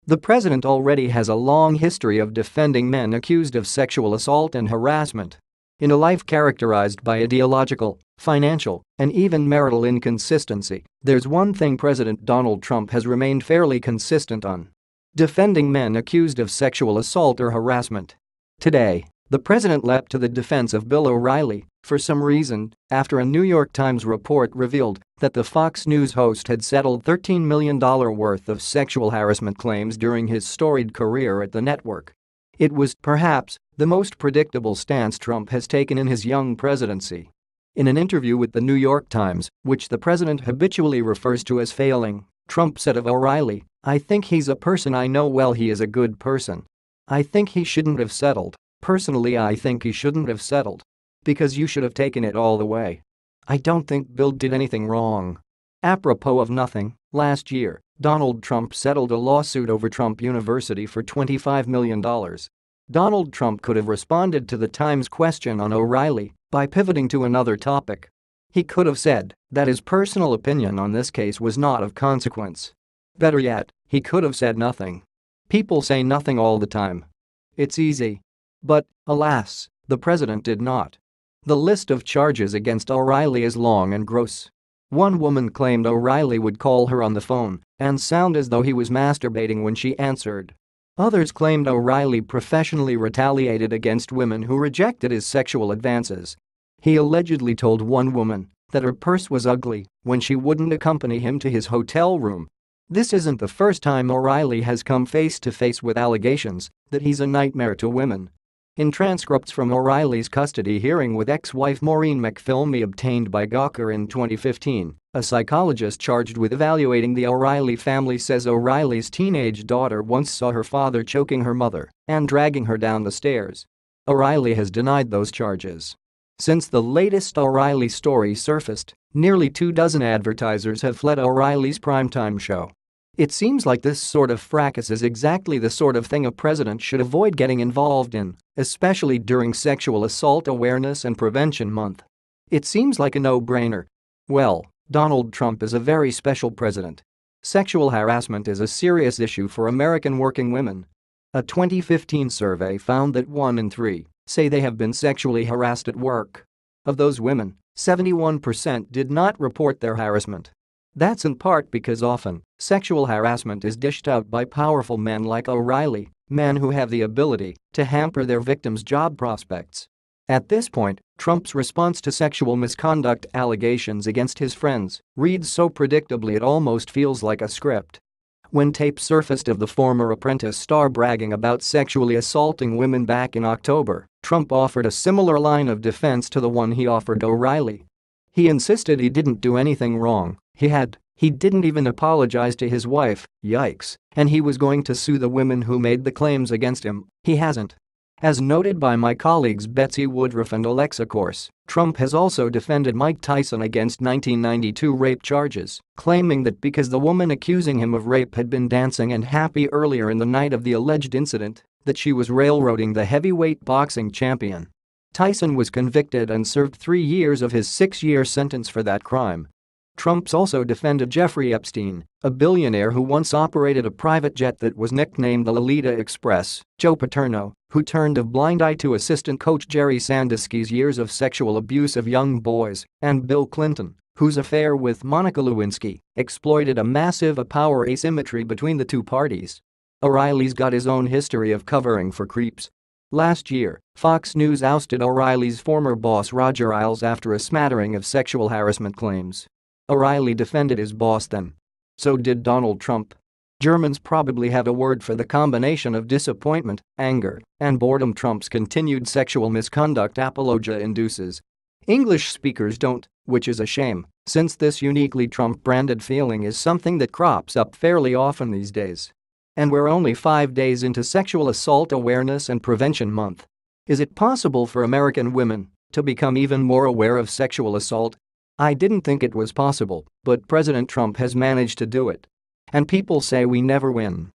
The president already has a long history of defending men accused of sexual assault and harassment. In a life characterized by ideological, financial, and even marital inconsistency, there's one thing President Donald Trump has remained fairly consistent on: defending men accused of sexual assault or harassment. Today, the president leapt to the defense of Bill O'Reilly, for some reason, after a New York Times report revealed that the Fox News host had settled $13 million worth of sexual harassment claims during his storied career at the network. It was, perhaps, the most predictable stance Trump has taken in his young presidency. In an interview with the New York Times, which the president habitually refers to as failing, Trump said of O'Reilly, "I think he's a person I know well. He is a good person. I think he shouldn't have settled. Personally, I think he shouldn't have settled. Because you should have taken it all the way. I don't think Bill did anything wrong." Apropos of nothing, last year, Donald Trump settled a lawsuit over Trump University for $25 million. Donald Trump could have responded to the Times question on O'Reilly by pivoting to another topic. He could have said that his personal opinion on this case was not of consequence. Better yet, he could have said nothing. People say nothing all the time. It's easy. But, alas, the president did not. The list of charges against O'Reilly is long and gross. One woman claimed O'Reilly would call her on the phone and sound as though he was masturbating when she answered. Others claimed O'Reilly professionally retaliated against women who rejected his sexual advances. He allegedly told one woman that her purse was ugly when she wouldn't accompany him to his hotel room. This isn't the first time O'Reilly has come face to face with allegations that he's a nightmare to women. In transcripts from O'Reilly's custody hearing with ex-wife Maureen McPhilmy obtained by Gawker in 2015, a psychologist charged with evaluating the O'Reilly family says O'Reilly's teenage daughter once saw her father choking her mother and dragging her down the stairs. O'Reilly has denied those charges. Since the latest O'Reilly story surfaced, nearly 24 advertisers have fled O'Reilly's primetime show. It seems like this sort of fracas is exactly the sort of thing a president should avoid getting involved in, especially during Sexual Assault Awareness and Prevention Month. It seems like a no-brainer. Well, Donald Trump is a very special president. Sexual harassment is a serious issue for American working women. A 2015 survey found that 1 in 3 say they have been sexually harassed at work. Of those women, 71% did not report their harassment. That's in part because often, sexual harassment is dished out by powerful men like O'Reilly, men who have the ability to hamper their victims' job prospects. At this point, Trump's response to sexual misconduct allegations against his friends reads so predictably it almost feels like a script. When tape surfaced of the former Apprentice star bragging about sexually assaulting women back in October, Trump offered a similar line of defense to the one he offered O'Reilly. He insisted he didn't do anything wrong. He didn't even apologize to his wife, yikes, and he was going to sue the women who made the claims against him. He hasn't. As noted by my colleagues Betsy Woodruff and Alexa Corse, Trump has also defended Mike Tyson against 1992 rape charges, claiming that because the woman accusing him of rape had been dancing and happy earlier in the night of the alleged incident, that she was railroading the heavyweight boxing champion. Tyson was convicted and served 3 years of his 6-year sentence for that crime. Trump's also defended Jeffrey Epstein, a billionaire who once operated a private jet that was nicknamed the Lolita Express, Joe Paterno, who turned a blind eye to assistant coach Jerry Sandusky's years of sexual abuse of young boys, and Bill Clinton, whose affair with Monica Lewinsky exploited a massive power asymmetry between the two parties. O'Reilly's got his own history of covering for creeps. Last year, Fox News ousted O'Reilly's former boss Roger Ailes after a smattering of sexual harassment claims. O'Reilly defended his boss then. So did Donald Trump. Germans probably have a word for the combination of disappointment, anger, and boredom Trump's continued sexual misconduct apologia induces. English speakers don't, which is a shame, since this uniquely Trump-branded feeling is something that crops up fairly often these days. And we're only 5 days into Sexual Assault Awareness and Prevention Month. Is it possible for American women to become even more aware of sexual assault? I didn't think it was possible, but President Trump has managed to do it. And people say we never win.